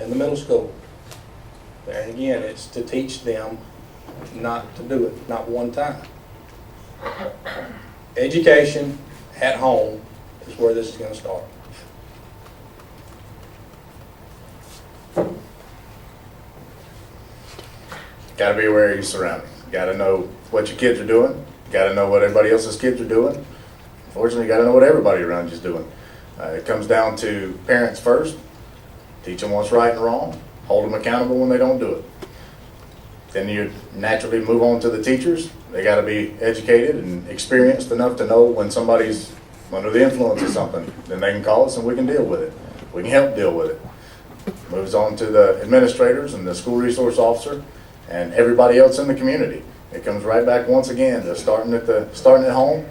in the middle school. And again, it's to teach them not to do it, not one time. Education at home is where this is going to start. Got to be aware of your surroundings. Got to know what your kids are doing. Got to know what everybody else's kids are doing. Unfortunately, got to know what everybody around you is doing. It comes down to parents first. Teach them what's right and wrong. Hold them accountable when they don't do it. Then you naturally move on to the teachers. They got to be educated and experienced enough to know when somebody's under the influence of something. Then they can call us and we can deal with it. We can help deal with it. Moves on to the administrators and the school resource officer and everybody else in the community. It comes right back once again to starting at home,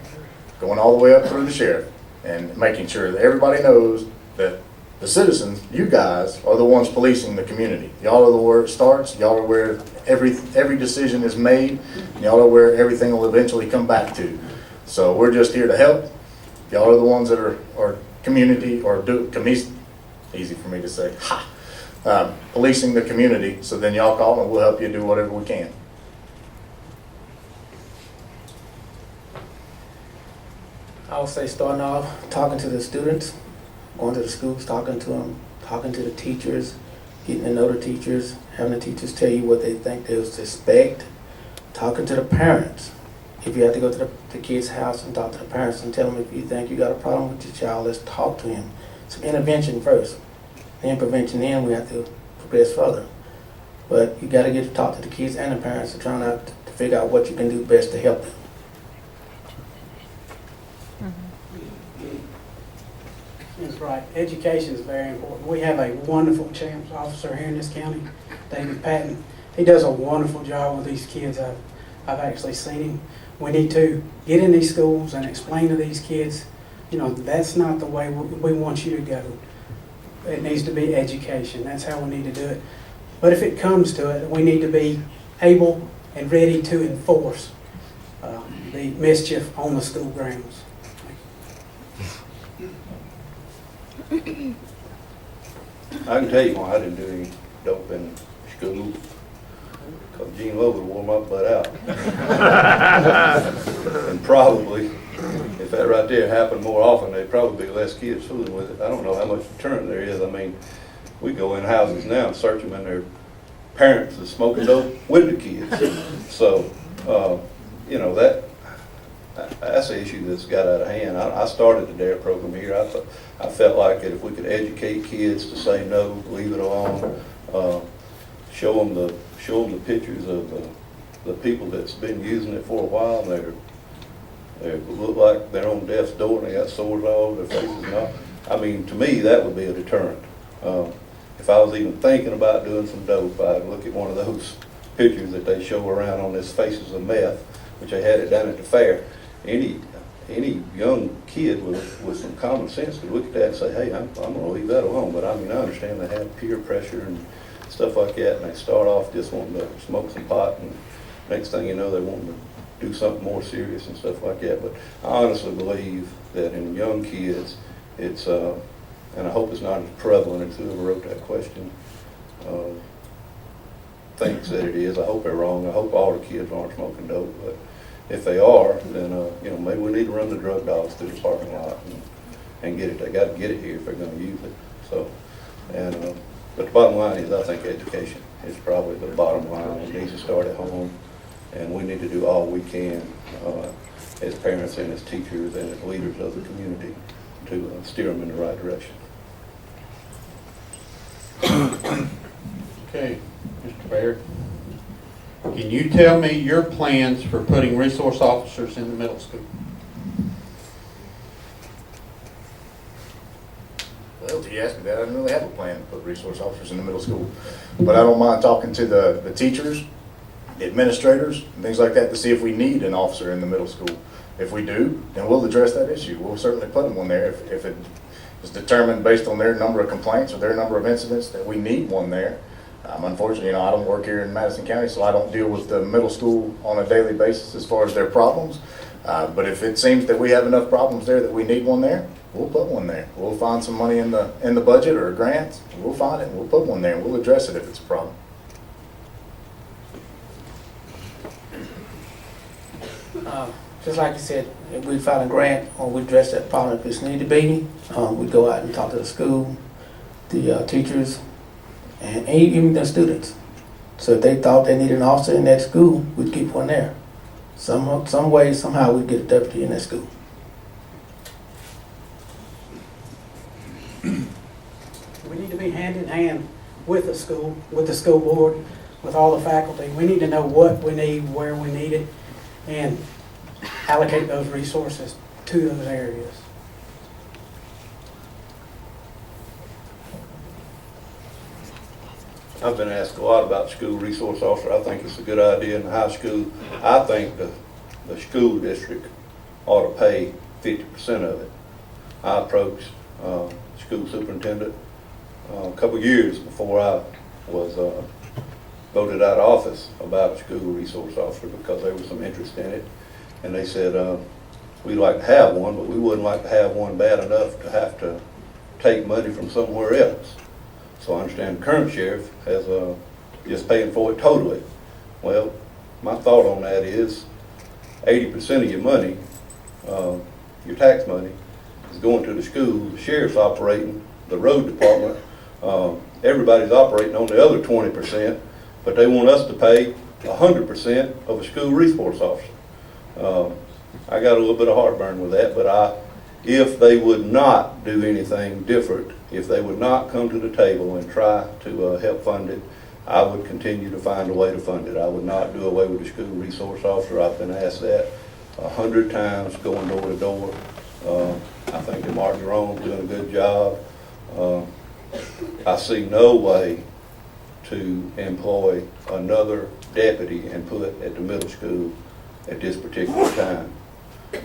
going all the way up through the sheriff, and making sure that everybody knows that the citizens, you guys, are the ones policing the community. Y'all are where it starts. Y'all are where every decision is made. Y'all are where everything will eventually come back to. So we're just here to help. Y'all are the ones that are community or easy for me to say, policing the community. So then y'all call and we'll help you do whatever we can. I would say starting off, talking to the students, going to the schools, talking to them, talking to the teachers, getting to know the teachers, having the teachers tell you what they think they expect, talking to the parents. If you have to go to the kid's house and talk to the parents and tell them if you think you got a problem with your child, let's talk to him. So intervention first, then prevention, then we have to progress further. But you got to get to talk to the kids and the parents to try to figure out what you can do best to help them. That's right. Education is very important. We have a wonderful CHAMPS officer here in this county, David Patton. He does a wonderful job with these kids. I've actually seen him. We need to get in these schools and explain to these kids, you know, that's not the way we want you to go. It needs to be education. That's how we need to do it. But if it comes to it, we need to be able and ready to enforce the mischief on the school grounds. I can tell you why I didn't do any dope in school. Because Gene Lowe would warm my butt out. And probably, if that right there happened more often, there'd probably be less kids fooling with it. I don't know how much deterrent there is. I mean, we go in houses now and search them and their parents are smoking dope with the kids. So, you know, that's an issue that's got out of hand. I started the DARE program here. I felt like that if we could educate kids to say no, leave it alone, show them the pictures of the people that's been using it for a while, and they look like they're on death's door and they got sores all over their faces and all. I mean, to me, that would be a deterrent. If I was even thinking about doing some dope, I'd look at one of those pictures that they show around on this Faces of Meth, which they had it down at the fair. Any young kid with some common sense could look at that and say, hey, I'm going to leave that alone. But I mean, I understand they have peer pressure and stuff like that, and they start off just wanting to smoke some pot, and next thing you know, they want to do something more serious and stuff like that. But I honestly believe that in young kids, it's, and I hope it's not as prevalent as whoever wrote that question thinks that it is. I hope they're wrong. I hope all the kids aren't smoking dope, but if they are, then you know, maybe we need to run the drug dogs through the parking lot and get it. They got to get it here if they're going to use it. So, and but the bottom line is, I think education is probably the bottom line. It needs to start at home, and we need to do all we can as parents and as teachers and as leaders of the community to steer them in the right direction. Okay, Mr. Baird. Can you tell me your plans for putting resource officers in the middle school? Well, if you asked me that, I didn't really have a plan to put resource officers in the middle school. But I don't mind talking to the teachers, the administrators, and things like that to see if we need an officer in the middle school. If we do, then we'll address that issue. We'll certainly put them on there if it is determined based on their number of complaints or their number of incidents that we need one there. Unfortunately, you know, I don't work here in Madison County, so I don't deal with the middle school on a daily basis as far as their problems. But if it seems that we have enough problems there that we need one there, we'll put one there. We'll find some money in the budget or grants, we'll find it, and we'll put one there, and we'll address it if it's a problem. Just like you said, if we find a grant or we address that problem if it's need to be, we go out and talk to the school, the teachers, and even the students. So if they thought they needed an officer in that school, we'd keep one there. Some way, somehow, we'd get a deputy in that school. We need to be hand in hand with the school board, with all the faculty. We need to know what we need, where we need it, and allocate those resources to those areas. I've been asked a lot about school resource officer. I think it's a good idea in the high school. I think the school district ought to pay 50% of it. I approached school superintendent a couple of years before I was voted out of office about a school resource officer because there was some interest in it. And they said, we'd like to have one, but we wouldn't like to have one bad enough to have to take money from somewhere else. So I understand the current sheriff has just paying for it totally. Well, my thought on that is 80% of your money, your tax money, is going to the school. The sheriff's operating the road department. Everybody's operating on the other 20%, but they want us to pay 100% of a school resource officer. I got a little bit of heartburn with that, but if they would not do anything different, if they would not come to the table and try to help fund it, I would continue to find a way to fund it. I would not do away with the school resource officer. I've been asked that 100 times going door to door. I think that Mark Jerome's doing a good job. I see no way to employ another deputy and put at the middle school at this particular time.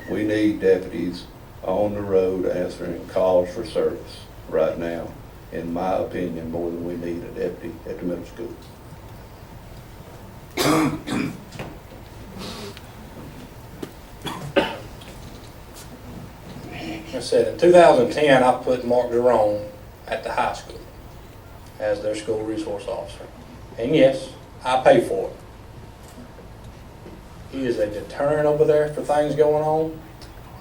We need deputies on the road answering calls for service right now, in my opinion, more than we need a deputy at the middle school. I said, in 2010, I put Mark Jerome at the high school as their school resource officer. And yes, I pay for it. He is a deterrent over there for things going on,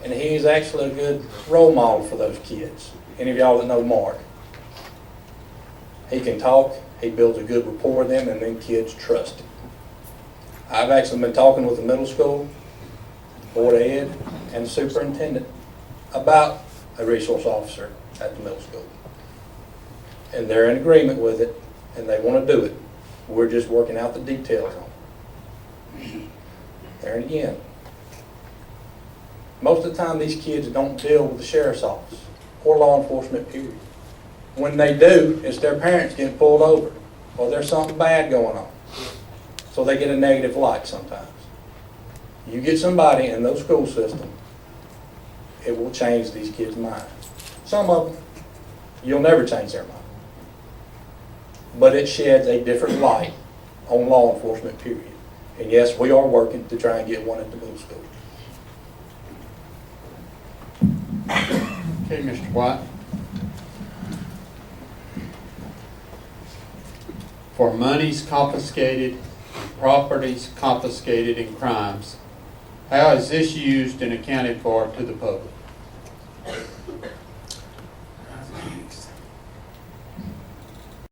and he's actually a good role model for those kids. Any of y'all that know Mark, he can talk, he builds a good rapport with them, and then kids trust him. I've actually been talking with the middle school, Board of Ed, and the superintendent about a resource officer at the middle school. And they're in agreement with it, and they want to do it. We're just working out the details on it. There and again, most of the time these kids don't deal with the sheriff's office or law enforcement, period. When they do, it's their parents getting pulled over or there's something bad going on. So they get a negative light sometimes. You get somebody in those school systems, it will change these kids' minds. Some of them, you'll never change their mind. But it sheds a different light on law enforcement, period. And yes, we are working to try and get one at the middle school. Okay, Mr. White. For monies confiscated, properties confiscated in crimes, how is this used and accounted for to the public?